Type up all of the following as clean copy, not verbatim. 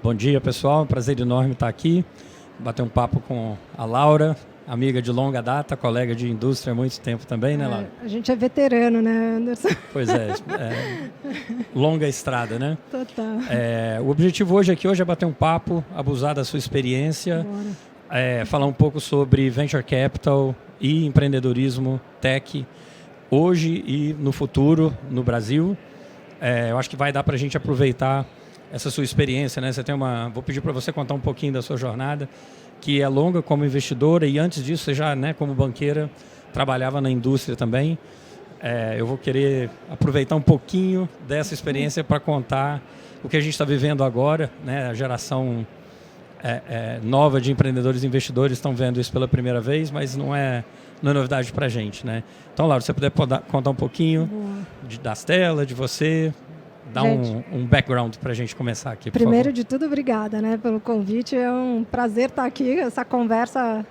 Bom dia, pessoal. É um prazer enorme estar aqui, bater um papo com a Laura, amiga de longa data, colega de indústria há muito tempo também, né, Laura? A gente é veterano, né, Anderson? Pois é, longa estrada, né? Total. O objetivo hoje é bater um papo, abusar da sua experiência, falar um pouco sobre Venture Capital e empreendedorismo tech, hoje e no futuro, no Brasil. Eu acho que vai dar para a gente aproveitar essa sua experiência, né? Vou pedir para você contar um pouquinho da sua jornada, que é longa como investidora e antes disso você já, né, como banqueira, trabalhava na indústria também. Eu vou querer aproveitar um pouquinho dessa experiência para contar o que a gente está vivendo agora, né? A geração nova de empreendedores e investidores estão vendo isso pela primeira vez, mas não é novidade para a gente, né? Então, Laura, se você puder contar um pouquinho da Astela, de você, dar um background para a gente começar aqui, por Primeiro favor. de tudo, obrigada, né, pelo convite. É um prazer estar aqui, essa conversa.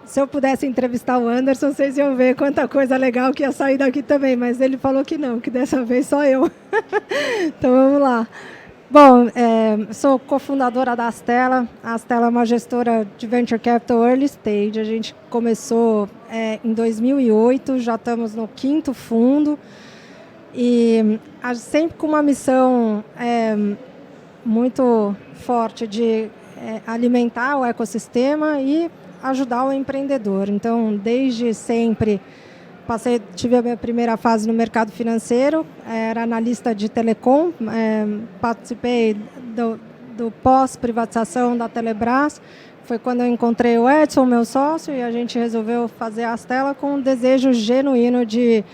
Se eu pudesse entrevistar o Anderson, vocês iam ver quanta coisa legal que ia sair daqui também, mas ele falou que não, que dessa vez só eu. Então, vamos lá. Bom, sou cofundadora da Astela. A Astela é uma gestora de Venture Capital Early Stage. A gente começou em 2008, já estamos no 5º fundo. E sempre com uma missão muito forte de alimentar o ecossistema e ajudar o empreendedor. Então, desde sempre, tive a minha primeira fase no mercado financeiro, era analista de telecom, participei do pós-privatização da Telebrás. Foi quando eu encontrei o Edson, meu sócio, e a gente resolveu fazer a Astela com um desejo genuíno de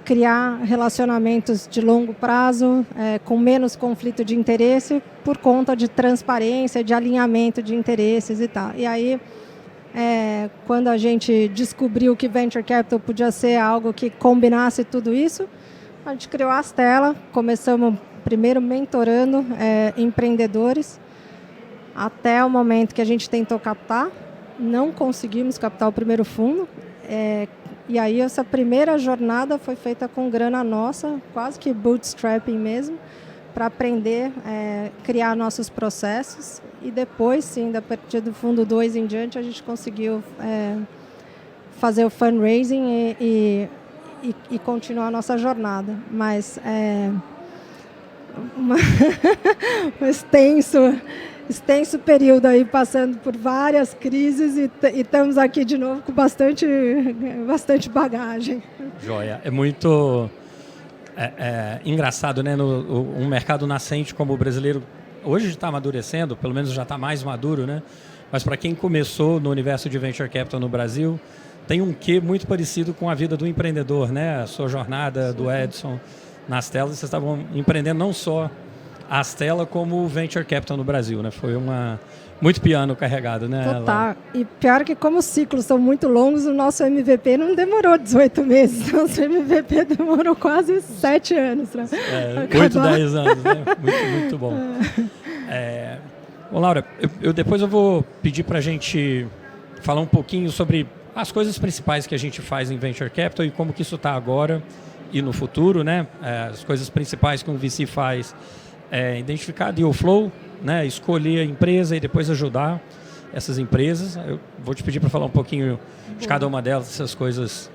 criar relacionamentos de longo prazo, com menos conflito de interesse, por conta de transparência, de alinhamento de interesses e tal. E aí, quando a gente descobriu que Venture Capital podia ser algo que combinasse tudo isso, a gente criou a Astela. Começamos primeiro mentorando empreendedores, até o momento que a gente tentou captar. Não conseguimos captar o primeiro fundo. E aí essa primeira jornada foi feita com grana nossa, quase que bootstrapping mesmo, para aprender, criar nossos processos. E depois, sim, a partir do fundo 2 em diante, a gente conseguiu fazer o fundraising e continuar a nossa jornada. Mas um extenso período aí, passando por várias crises e estamos aqui de novo com bastante bagagem. Joia. É muito engraçado, né? Um mercado nascente como o brasileiro hoje está amadurecendo, pelo menos já está mais maduro, né? Mas para quem começou no universo de Venture Capital no Brasil, tem um quê muito parecido com a vida do empreendedor, né? A sua jornada do Edson na Astela, vocês estavam empreendendo não só a Astela como o Venture Capital no Brasil, né? Foi muito piano carregado, né? Total. E pior que como os ciclos são muito longos, o nosso MVP não demorou 18 meses. O nosso MVP demorou quase 7 anos. Né? 8, 10 anos, né? Muito bom. Bom, Laura, depois eu vou pedir para a gente falar um pouquinho sobre as coisas principais que a gente faz em Venture Capital e como que isso está agora e no futuro, né? As coisas principais que um VC faz identificar deal flow, né? Escolher a empresa e depois ajudar essas empresas. Eu vou te pedir para falar um pouquinho de cada uma delas, essas coisas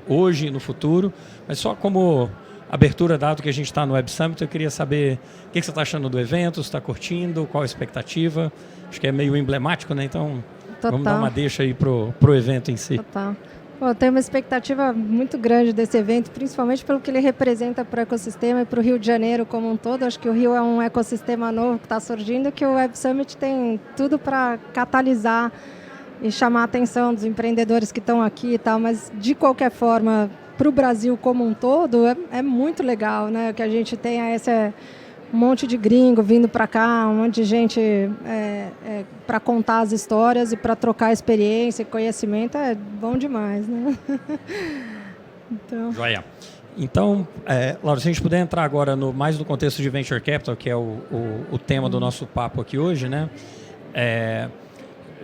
hoje e no futuro, mas só como abertura, dado que a gente está no Web Summit, eu queria saber o que você está achando do evento, se está curtindo, qual a expectativa. Acho que é meio emblemático, né? Então, vamos dar uma deixa aí pro evento em si. Total. Bom, eu tenho uma expectativa muito grande desse evento, principalmente pelo que ele representa para o ecossistema e para o Rio de Janeiro como um todo. Acho que o Rio é um ecossistema novo que está surgindo, que o Web Summit tem tudo para catalisar e chamar a atenção dos empreendedores que estão aqui e tal, mas de qualquer forma, para o Brasil como um todo, é muito legal, né? Que a gente tenha esse um monte de gringo vindo para cá, um monte de gente para contar as histórias e para trocar experiência e conhecimento, é bom demais, né? Então... Joia. Então, Laura, se a gente puder entrar agora mais no contexto de Venture Capital, que é o tema do nosso papo aqui hoje, né?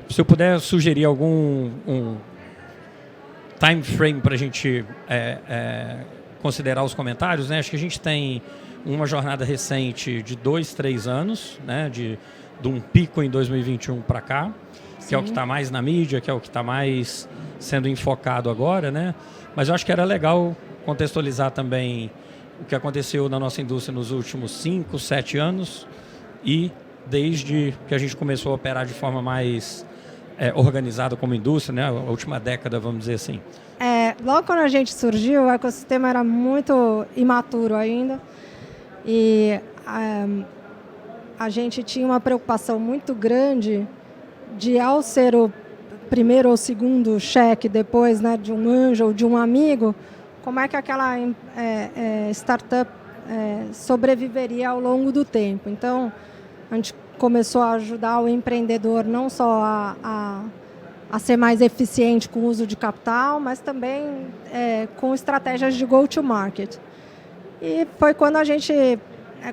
Se eu puder sugerir algum time frame para a gente considerar os comentários, né? Acho que a gente tem uma jornada recente de 2, 3 anos, né, de um pico em 2021 para cá, que é o que está mais na mídia, que é o que está mais sendo enfocado agora, né? Mas eu acho que era legal contextualizar também o que aconteceu na nossa indústria nos últimos 5, 7 anos e desde que a gente começou a operar de forma mais organizada como indústria, né? A última década, vamos dizer assim. Logo quando a gente surgiu, o ecossistema era muito imaturo ainda e a gente tinha uma preocupação muito grande de, ao ser o primeiro ou segundo cheque depois, né, de um anjo ou de um amigo, como é que aquela startup sobreviveria ao longo do tempo. Então, a gente começou a ajudar o empreendedor não só a ser mais eficiente com o uso de capital, mas também com estratégias de go-to-market. E foi quando a gente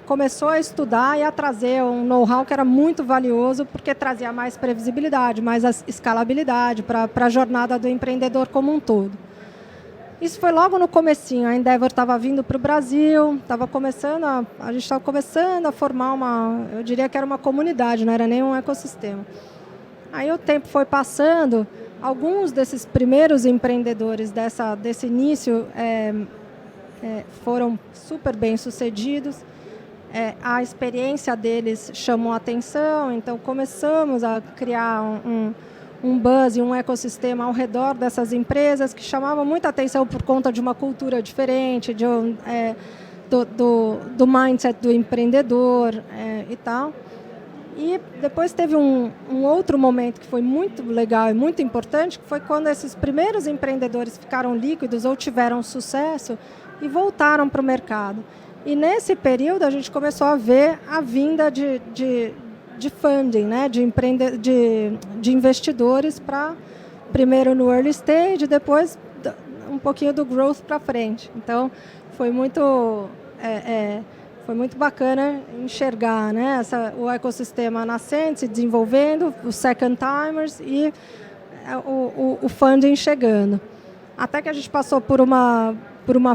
começou a estudar e a trazer um know-how que era muito valioso, porque trazia mais previsibilidade, mais escalabilidade para a jornada do empreendedor como um todo. Isso foi logo no comecinho. A Endeavor estava vindo para o Brasil, a gente estava começando a formar eu diria que era uma comunidade, não era nem um ecossistema. Aí o tempo foi passando, alguns desses primeiros empreendedores desse início foram super bem sucedidos. A experiência deles chamou a atenção, então começamos a criar um buzz e um ecossistema ao redor dessas empresas que chamavam muita atenção por conta de uma cultura diferente, do mindset do empreendedor e tal. E depois teve um outro momento que foi muito legal e muito importante, que foi quando esses primeiros empreendedores ficaram líquidos ou tiveram sucesso e voltaram para o mercado. E nesse período a gente começou a ver a vinda de funding, né, de investidores para, primeiro no early stage, depois um pouquinho do growth para frente. Então, foi muito bacana enxergar, né, o ecossistema nascente, se desenvolvendo, os second timers e o funding chegando. Até que a gente passou por uma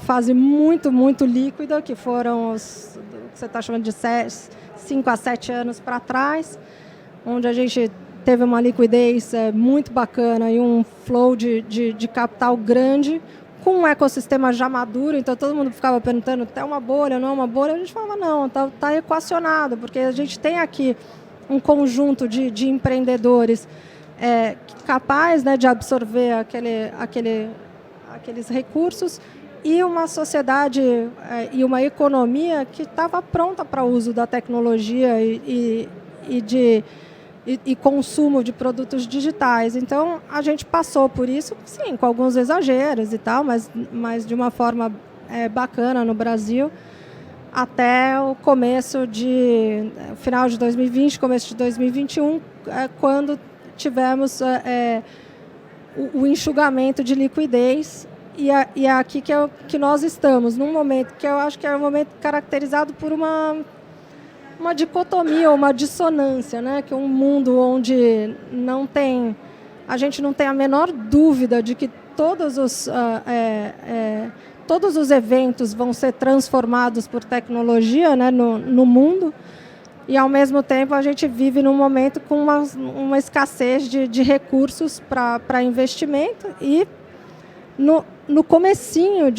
fase muito, muito líquida, que foram o que você está chamando de 5 a 7 anos para trás, onde a gente teve uma liquidez muito bacana e um flow de capital grande, com um ecossistema já maduro. Então todo mundo ficava perguntando, é uma bolha, não é uma bolha? A gente falava, não, está equacionado, porque a gente tem aqui um conjunto de empreendedores capaz, né, de absorver aqueles recursos, e uma sociedade e uma economia que estava pronta para o uso da tecnologia e consumo de produtos digitais. Então, a gente passou por isso, sim, com alguns exageros e tal, mas de uma forma bacana no Brasil, até o final de 2020, começo de 2021, quando tivemos o enxugamento de liquidez. E é aqui que nós estamos, num momento que eu acho que é um momento caracterizado por uma dicotomia, uma dissonância, né? Que é um mundo onde a gente não tem a menor dúvida de que todos os eventos vão ser transformados por tecnologia, né, no mundo, e ao mesmo tempo a gente vive num momento com uma escassez de recursos para investimento e no comecinho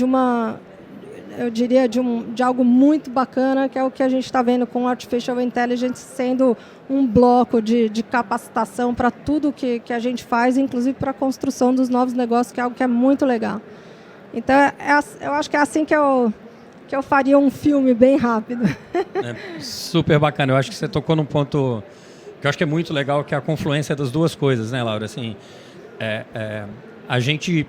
eu diria, de algo muito bacana, que é o que a gente está vendo com Artificial Intelligence sendo um bloco de capacitação para tudo que a gente faz, inclusive para a construção dos novos negócios, que é algo que é muito legal. Então, eu acho que é assim que eu faria um filme bem rápido. Super bacana. Eu acho que você tocou num ponto que eu acho que é muito legal, que é a confluência das duas coisas, né, Laura? Assim, a gente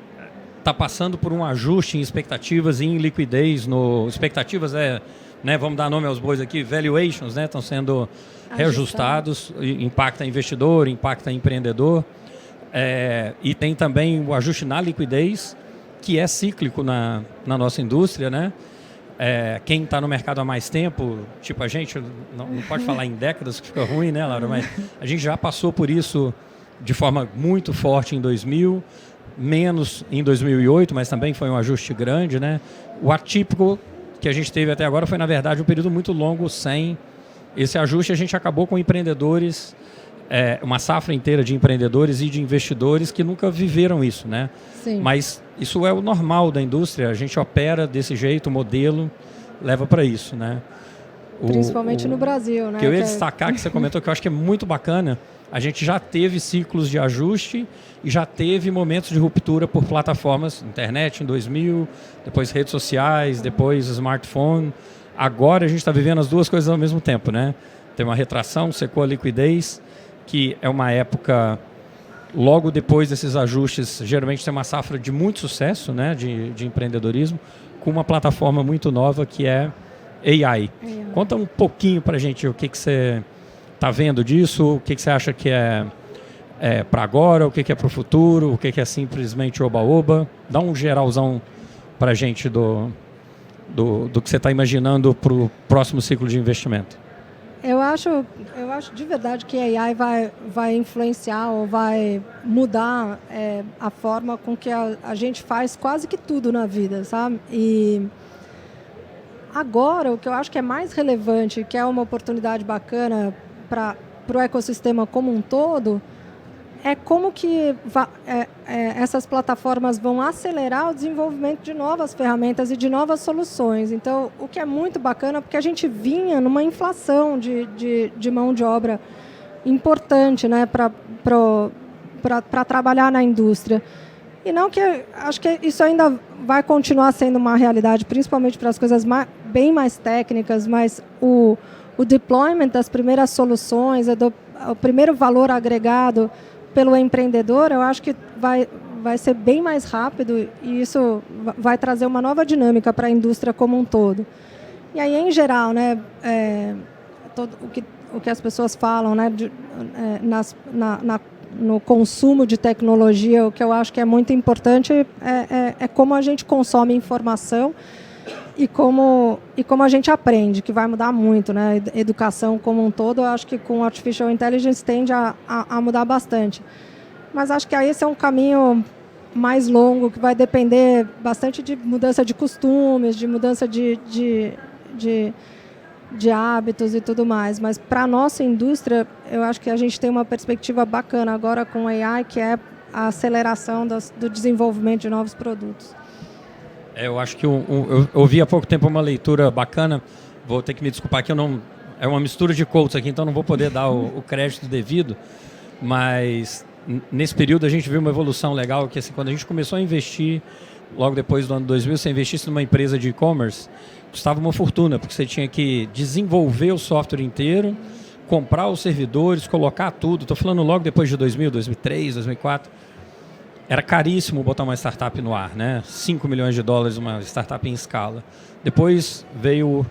está passando por um ajuste em expectativas e em liquidez. Expectativas né, vamos dar nome aos bois aqui, valuations, né, estão sendo reajustados, impacta investidor, impacta empreendedor, e tem também o ajuste na liquidez, que é cíclico na nossa indústria, né? Quem está no mercado há mais tempo, tipo a gente, não pode falar em décadas, que fica ruim, né, Laura? Mas a gente já passou por isso de forma muito forte em 2000, menos em 2008, mas também foi um ajuste grande, né? O atípico, que a gente teve até agora foi, na verdade, um período muito longo sem esse ajuste. A gente acabou com empreendedores, uma safra inteira de empreendedores e de investidores que nunca viveram isso, né? Sim. Mas isso é o normal da indústria, a gente opera desse jeito, o modelo leva para isso, né? Principalmente no Brasil, né? Que eu ia destacar, que você comentou, que eu acho que é muito bacana, a gente já teve ciclos de ajuste e já teve momentos de ruptura por plataformas, internet em 2000, depois redes sociais, depois smartphone. Agora a gente está vivendo as duas coisas ao mesmo tempo, né? Tem uma retração, secou a liquidez, que é uma época, logo depois desses ajustes, geralmente tem uma safra de muito sucesso, né, de empreendedorismo, com uma plataforma muito nova que é AI. Conta um pouquinho para a gente o que você está vendo disso, o que você acha que é para agora, o que é para o futuro, o que é simplesmente oba-oba. Dá um geralzão para a gente do que você está imaginando para o próximo ciclo de investimento. Eu acho de verdade que a AI vai influenciar ou vai mudar a forma com que a gente faz quase que tudo na vida, sabe? E agora, o que eu acho que é mais relevante, que é uma oportunidade bacana para o ecossistema como um todo, é como que essas plataformas vão acelerar o desenvolvimento de novas ferramentas e de novas soluções. Então, o que é muito bacana, porque a gente vinha numa inflação de mão de obra importante, né, para trabalhar na indústria. E não que acho que isso ainda vai continuar sendo uma realidade, principalmente para as coisas bem mais técnicas, mas o deployment das primeiras soluções, o primeiro valor agregado pelo empreendedor, eu acho que vai ser bem mais rápido e isso vai trazer uma nova dinâmica para a indústria como um todo. E aí, em geral, né, o que as pessoas falam, né, no consumo de tecnologia, o que eu acho que é muito importante é como a gente consome informação e como a gente aprende, que vai mudar muito, né? Educação como um todo, eu acho que com Artificial Intelligence tende a mudar bastante. Mas acho que esse é um caminho mais longo, que vai depender bastante de mudança de costumes, de mudança de hábitos e tudo mais. Mas para a nossa indústria, eu acho que a gente tem uma perspectiva bacana agora com AI, que é a aceleração do desenvolvimento de novos produtos. Eu acho que eu ouvi há pouco tempo uma leitura bacana, vou ter que me desculpar que é uma mistura de quotes aqui, então não vou poder dar o crédito devido, mas nesse período a gente viu uma evolução legal, que assim, quando a gente começou a investir, logo depois do ano 2000, você investisse numa empresa de e-commerce, custava uma fortuna, porque você tinha que desenvolver o software inteiro, comprar os servidores, colocar tudo, estou falando logo depois de 2000, 2003, 2004, era caríssimo botar uma startup no ar, né? 5 milhões de dólares uma startup em escala. Depois veio o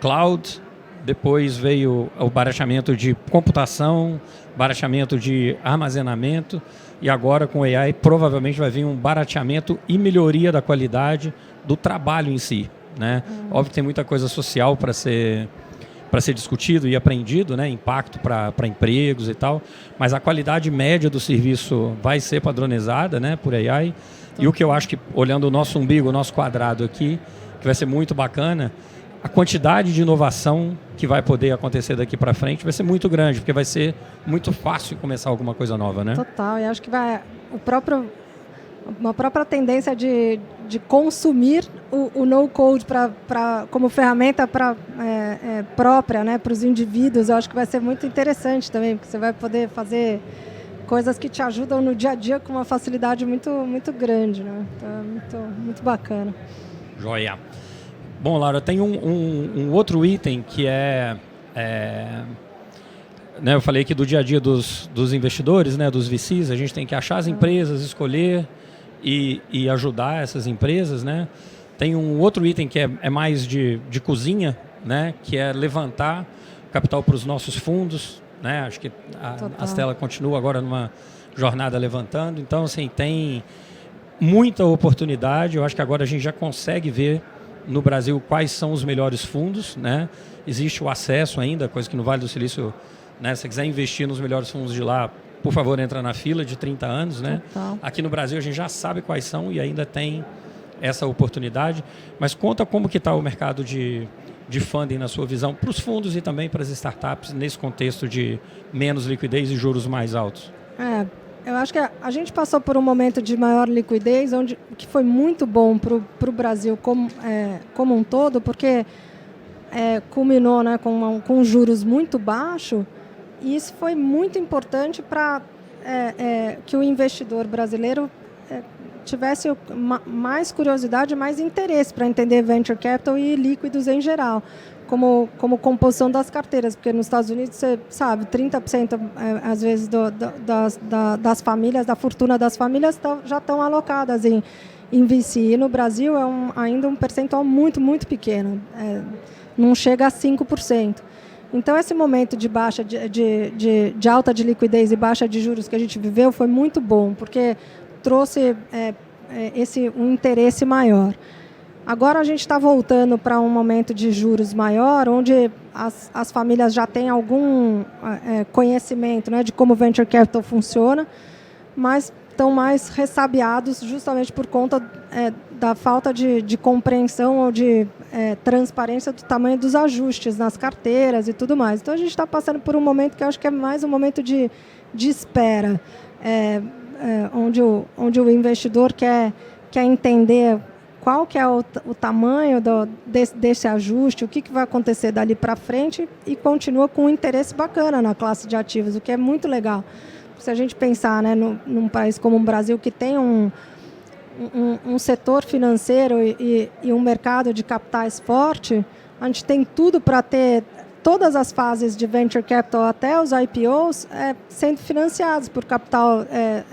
cloud, depois veio o barateamento de computação, barateamento de armazenamento e agora com o AI provavelmente vai vir um barateamento e melhoria da qualidade do trabalho em si, né? Óbvio que tem muita coisa social para ser discutido e aprendido, né? Impacto para empregos e tal, mas a qualidade média do serviço vai ser padronizada, né, por AI. E o que eu acho que, olhando o nosso umbigo, o nosso quadrado aqui, que vai ser muito bacana, a quantidade de inovação que vai poder acontecer daqui para frente vai ser muito grande, porque vai ser muito fácil começar alguma coisa nova, né? Total, e acho que uma própria tendência de consumir o no-code como ferramenta própria, né, para os indivíduos, eu acho que vai ser muito interessante também, porque você vai poder fazer coisas que te ajudam no dia a dia com uma facilidade muito, muito grande, né? Então é muito, muito bacana. Joia. Bom, Laura, tem um outro item que né, eu falei aqui do dia a dia dos investidores, né, dos VCs, a gente tem que achar as empresas, escolher e ajudar essas empresas, né? Tem um outro item que é mais de cozinha, né, que é levantar capital para os nossos fundos, né? Acho que a Stella continua agora numa jornada levantando, então assim, tem muita oportunidade. Eu acho que agora a gente já consegue ver no Brasil quais são os melhores fundos, né? Existe o acesso ainda, coisa que no Vale do Silício, né? Se você quiser investir nos melhores fundos de lá, por favor, entra na fila de 30 anos, né? Total. Aqui no Brasil a gente já sabe quais são e ainda tem essa oportunidade, mas conta como que está o mercado de funding na sua visão, para os fundos e também para as startups, nesse contexto de menos liquidez e juros mais altos. Eu acho que a gente passou por um momento de maior liquidez, que foi muito bom para o Brasil como um todo, porque culminou, né, com juros muito baixos, e isso foi muito importante para que o investidor brasileiro tivesse mais curiosidade, mais interesse para entender venture capital e líquidos em geral, como composição das carteiras, porque nos Estados Unidos, você sabe, 30% às vezes das famílias, da fortuna das famílias já estão alocadas em VC, e no Brasil ainda um percentual muito, muito pequeno, não chega a 5%. Então, esse momento de baixa de alta de liquidez e baixa de juros que a gente viveu foi muito bom, porque trouxe um interesse maior. Agora a gente está voltando para um momento de juros maior, onde as famílias já têm algum conhecimento, né, de como o venture capital funciona, mas estão mais ressabiados justamente por conta da falta de compreensão ou de transparência do tamanho dos ajustes nas carteiras e tudo mais. Então a gente está passando por um momento que eu acho que é mais um momento de espera, onde o investidor quer entender qual que é o tamanho desse ajuste, o que vai acontecer dali para frente, e continua com um interesse bacana na classe de ativos, o que é muito legal. Se a gente pensar, né, num país como o Brasil, que tem um setor financeiro e um mercado de capitais forte, a gente tem tudo para ter todas as fases de venture capital, até os IPOs, sendo financiados por capital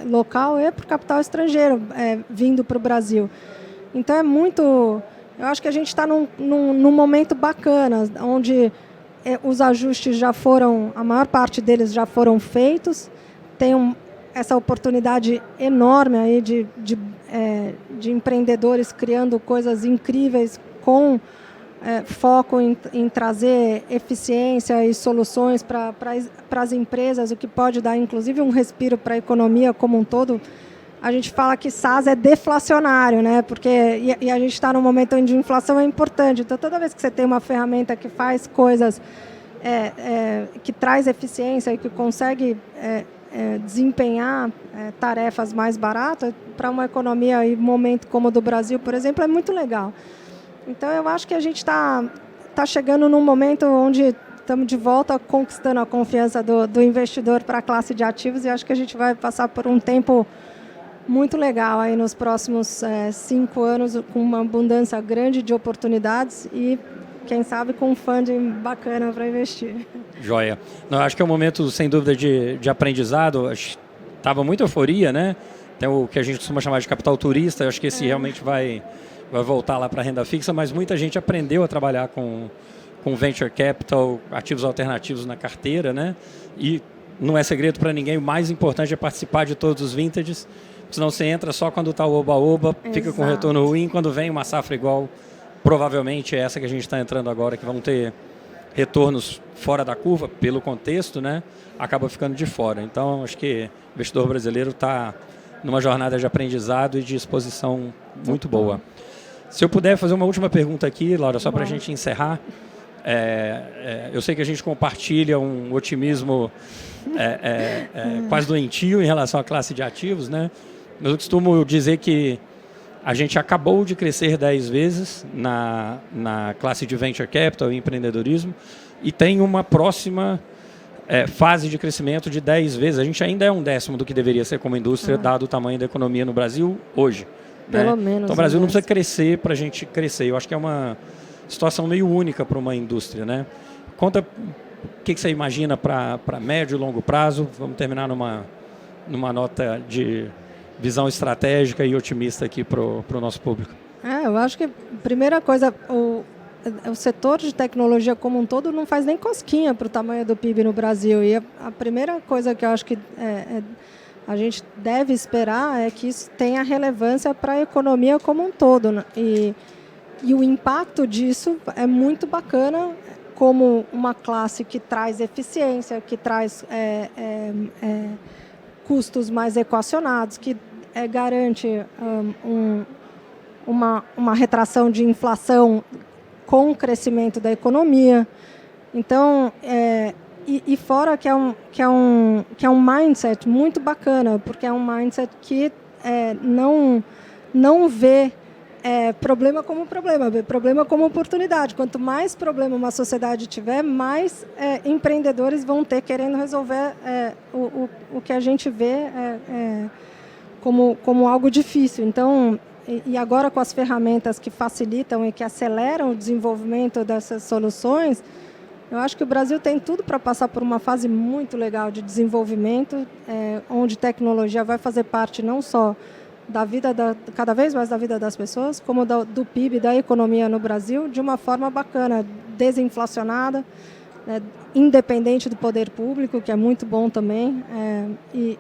local e por capital estrangeiro vindo para o Brasil. Então eu acho que a gente está num momento bacana, onde os ajustes a maior parte deles já foram feitos, tem essa oportunidade enorme aí de empreendedores criando coisas incríveis com foco em trazer eficiência e soluções para as empresas, o que pode dar, inclusive, um respiro para a economia como um todo. A gente fala que SaaS é deflacionário, né? E a gente está num momento onde a inflação é importante. Então, toda vez que você tem uma ferramenta que faz coisas, que traz eficiência e que consegue desempenhar tarefas mais baratas, para uma economia e momento como o do Brasil, por exemplo, é muito legal. Então, eu acho que a gente está chegando num momento onde estamos de volta conquistando a confiança do investidor para a classe de ativos, e acho que a gente vai passar por um tempo muito legal aí nos próximos 5 anos, com uma abundância grande de oportunidades e, quem sabe, com um funding bacana para investir. Joia. Não, acho que é um momento, sem dúvida, de aprendizado. Estava muita euforia, né? Tem o que a gente costuma chamar de capital turista. Acho que esse realmente vai voltar lá para a renda fixa, mas muita gente aprendeu a trabalhar com venture capital, ativos alternativos na carteira, né? E não é segredo para ninguém, o mais importante é participar de todos os vintages, senão você entra só quando está o oba-oba, fica com retorno ruim, quando vem uma safra igual, provavelmente é essa que a gente está entrando agora, que vão ter retornos fora da curva, pelo contexto, né? Acaba ficando de fora. Então, acho que o investidor brasileiro está numa jornada de aprendizado e de exposição muito boa. Se eu puder fazer uma última pergunta aqui, Laura, só para a gente encerrar. Eu sei que a gente compartilha um otimismo quase doentio em relação à classe de ativos, né? Mas eu costumo dizer que a gente acabou de crescer 10 vezes na classe de Venture Capital e empreendedorismo e tem uma próxima fase de crescimento de 10 vezes. A gente ainda é 1/10 do que deveria ser como indústria, dado o tamanho da economia no Brasil hoje. Pelo né? menos. Então o Brasil não precisa crescer para a gente crescer. Eu acho que é uma situação meio única para uma indústria, né? Conta o que você imagina para médio e longo prazo. Vamos terminar numa nota de visão estratégica e otimista aqui para o nosso público. Eu acho que a primeira coisa, o setor de tecnologia como um todo não faz nem cosquinha para o tamanho do PIB no Brasil. E a primeira coisa que eu acho que a gente deve esperar é que isso tenha relevância para a economia como um todo, né? E o impacto disso é muito bacana, como uma classe que traz eficiência, que traz custos mais equacionados, que garante uma retração de inflação com o crescimento da economia. Então, e fora que é um mindset muito bacana, porque é um mindset que não vê problema como problema, vê problema como oportunidade. Quanto mais problema uma sociedade tiver, mais empreendedores vão ter querendo resolver o que a gente vê como algo difícil. Então, e agora com as ferramentas que facilitam e que aceleram o desenvolvimento dessas soluções, eu acho que o Brasil tem tudo para passar por uma fase muito legal de desenvolvimento, onde tecnologia vai fazer parte não só da vida, cada vez mais da vida das pessoas, como do PIB, da economia no Brasil, de uma forma bacana, desinflacionada, independente do poder público, que é muito bom também, e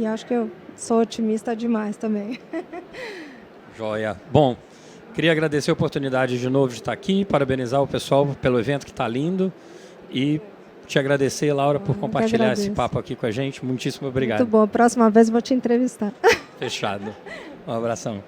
acho que eu sou otimista demais também. Joia. Bom, queria agradecer a oportunidade de novo de estar aqui, parabenizar o pessoal pelo evento que está lindo e te agradecer, Laura, por compartilhar esse papo aqui com a gente. Muitíssimo obrigado. Muito bom. Próxima vez vou te entrevistar. Fechado. Um abração.